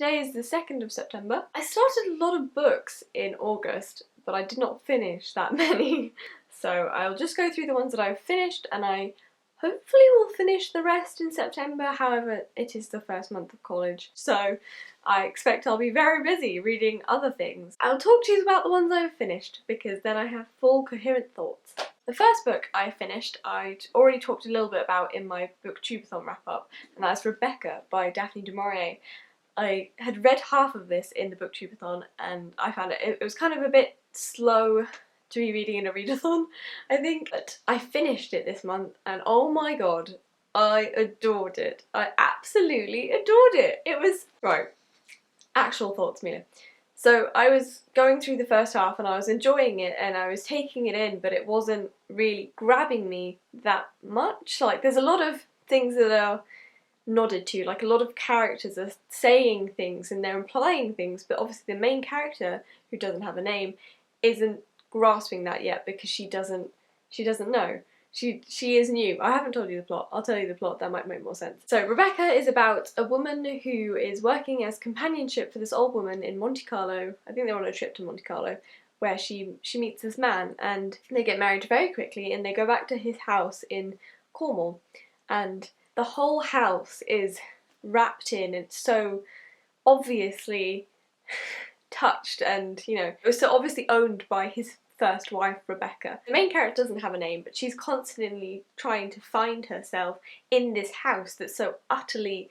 Today is the 2nd of September. I started a lot of books in August, but I did not finish that many. So I'll just go through the ones that I've finished, and I hopefully will finish the rest in September. However, it is the first month of college, so I expect I'll be very busy reading other things. I'll talk to you about the ones I've finished, because then I have full coherent thoughts. The first book I finished, I'd already talked a little bit about in my Booktubeathon wrap-up, and that's Rebecca by Daphne du Maurier. I had read half of this in the Booktubeathon, and I found it was kind of a bit slow to be reading in a readathon, I think. But I finished it this month, and oh my god, I adored it. I absolutely adored it. It was... Right, actual thoughts, Mila. So I was going through the first half and I was enjoying it and I was taking it in, but it wasn't really grabbing me that much. Like, there's a lot of things that are nodded to, like a lot of characters are saying things and they're implying things, but obviously the main character, who doesn't have a name, isn't grasping that yet because she doesn't know. She is new. I haven't told you the plot. I'll tell you the plot, that might make more sense. So Rebecca is about a woman who is working as companionship for this old woman in Monte Carlo. I think they're on a trip to Monte Carlo, where she meets this man and they get married very quickly and they go back to his house in Cornwall, and the whole house is wrapped in, it's so obviously touched and, you know, it was so obviously owned by his first wife, Rebecca. The main character doesn't have a name, but she's constantly trying to find herself in this house that's so utterly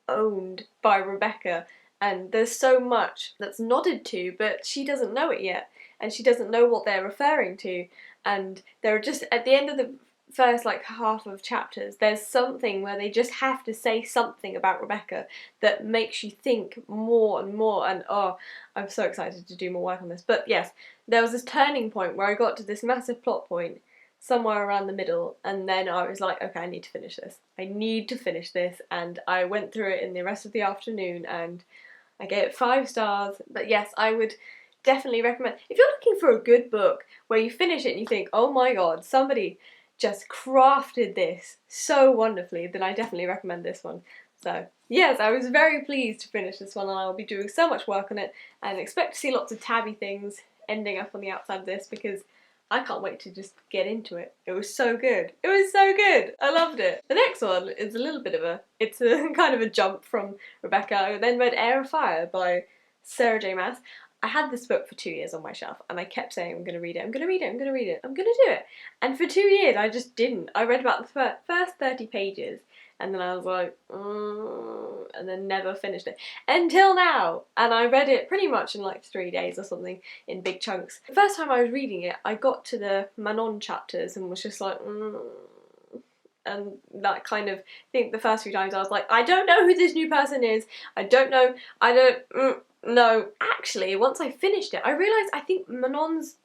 owned by Rebecca, and there's so much that's nodded to, but she doesn't know it yet, and she doesn't know what they're referring to, and they're just, at the end of the first like half of chapters, there's something where they just have to say something about Rebecca that makes you think more and more, and oh, I'm so excited to do more work on this. But yes, there was this turning point where I got to this massive plot point somewhere around the middle, and then I was like, okay, I need to finish this. I need to finish this, and I went through it in the rest of the afternoon and I gave it 5 stars. But yes, I would definitely recommend, if you're looking for a good book where you finish it and you think, oh my god, somebody just crafted this so wonderfully, then I definitely recommend this one. So yes, I was very pleased to finish this one, and I'll be doing so much work on it and expect to see lots of tabby things ending up on the outside of this, because I can't wait to just get into it. It was so good. It was so good. I loved it. The next one is a little bit of it's a kind of a jump from Rebecca. I then read Heir of Fire by Sarah J Maas. I had this book for 2 years on my shelf and I kept saying I'm going to read it, I'm going to read it, I'm going to read it, I'm going to do it. And for 2 years I just didn't. I read about the first 30 pages and then I was like, and then never finished it. Until now! And I read it pretty much in like 3 days or something, in big chunks. The first time I was reading it, I got to the Manon chapters and was just like, and that kind of, I think the first few times I was like, I don't know who this new person is, I don't know, no. Actually, once I finished it, I realised I think Manon's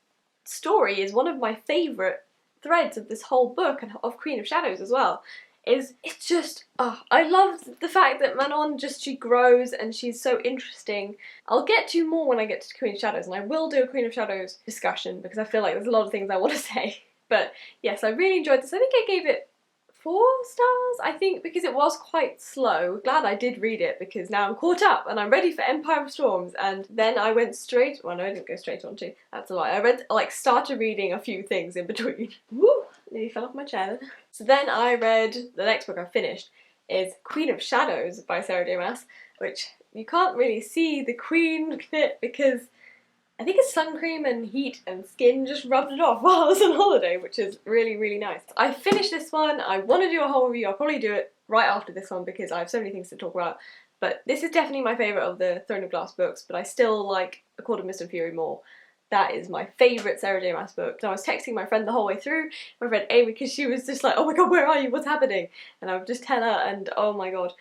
story is one of my favourite threads of this whole book, and of Queen of Shadows as well. It's just, oh, I love the fact that Manon she grows and she's so interesting. I'll get to more when I get to Queen of Shadows, and I will do a Queen of Shadows discussion because I feel like there's a lot of things I want to say. But yes, I really enjoyed this. I think I gave it 4 stars, I think, because it was quite slow. Glad I did read it, because now I'm caught up and I'm ready for Empire of Storms. And then I went straight, well no, I didn't go straight on to, that's a lie. I started reading a few things in between. Woo! Nearly fell off my chair then. So then I read, the next book I finished is Queen of Shadows by Sarah J Maas, which you can't really see the queen bit because I think it's sun cream and heat and skin just rubbed it off while I was on holiday, which is really, really nice. I finished this one. I want to do a whole review. I'll probably do it right after this one because I have so many things to talk about. But this is definitely my favourite of the Throne of Glass books, but I still like A Court of Mist and Fury more. That is my favourite Sarah J Maas book. So I was texting my friend the whole way through, my friend Amy, because she was just like, oh my god, where are you? What's happening? And I would just tell her, and oh my god.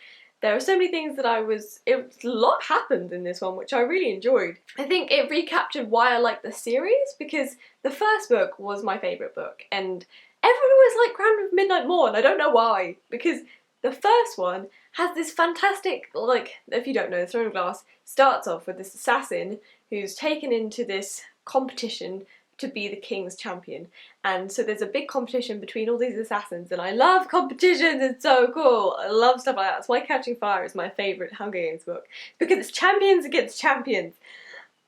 There are so many things that a lot happened in this one, which I really enjoyed. I think it recaptured why I like the series, because the first book was my favourite book, and everyone always liked Crown of Midnight more, and I don't know why, because the first one has this fantastic, like, if you don't know, the Throne of Glass starts off with this assassin who's taken into this competition to be the king's champion. And so there's a big competition between all these assassins, and I love competitions, it's so cool. I love stuff like that. That's why Catching Fire is my favourite Hunger Games book, because it's champions against champions.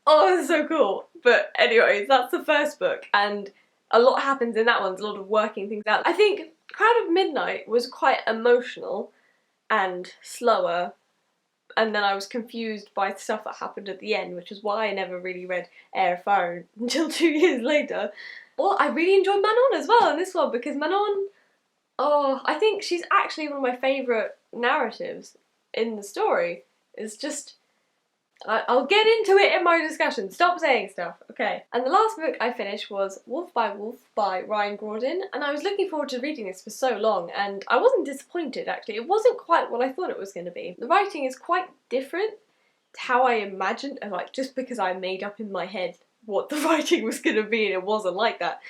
Oh, it's so cool. But anyways, that's the first book, and a lot happens in that one. There's a lot of working things out. I think Crowd of Midnight was quite emotional and slower, and then I was confused by stuff that happened at the end, which is why I never really read Heir of Fire until 2 years later. Well, I really enjoyed Manon as well in this one, because Manon, oh, I think she's actually one of my favourite narratives in the story. It's just, I'll get into it in my discussion. Stop saying stuff. Okay. And the last book I finished was Wolf by Wolf by Ryan Gordon, and I was looking forward to reading this for so long, and I wasn't disappointed actually. It wasn't quite what I thought it was going to be. The writing is quite different to how I imagined, like just because I made up in my head what the writing was going to be and it wasn't like that.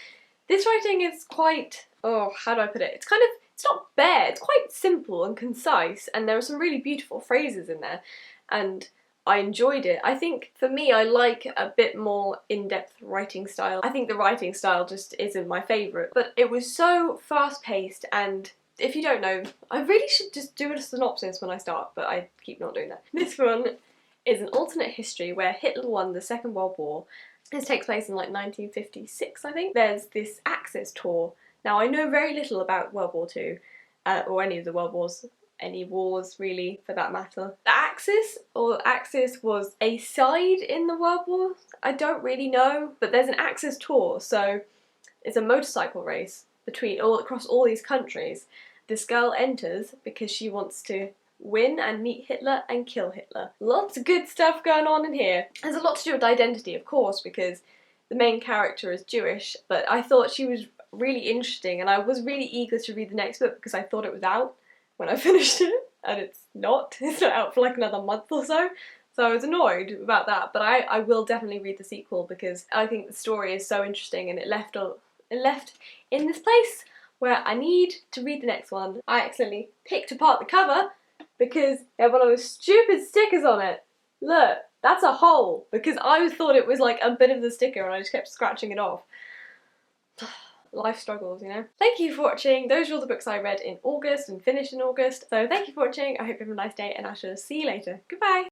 This writing is quite, oh, how do I put it? It's kind of, it's not bare, it's quite simple and concise, and there are some really beautiful phrases in there, and I enjoyed it. I think for me I like a bit more in-depth writing style. I think the writing style just isn't my favourite, but it was so fast-paced, and if you don't know, I really should just do a synopsis when I start, but I keep not doing that. This one is an alternate history where Hitler won the Second World War. This takes place in like 1956, I think. There's this Axis tour. Now I know very little about World War II, or any of the world wars. Any wars really, for that matter. The Axis was a side in the World War. I don't really know, but there's an Axis tour, so it's a motorcycle race across all these countries. This girl enters because she wants to win and meet Hitler and kill Hitler. Lots of good stuff going on in here. There's a lot to do with identity, of course, because the main character is Jewish, but I thought she was really interesting, and I was really eager to read the next book because I thought it was out when I finished it, and it's not. It's not out for like another month or so. So I was annoyed about that, but I will definitely read the sequel because I think the story is so interesting, and it left in this place where I need to read the next one. I accidentally picked apart the cover because it had one of those stupid stickers on it. Look, that's a hole, because I thought it was like a bit of the sticker and I just kept scratching it off. Life struggles, you know. Thank you for watching. Those are all the books I read in August and finished in August. So thank you for watching. I hope you have a nice day, and I shall see you later. Goodbye!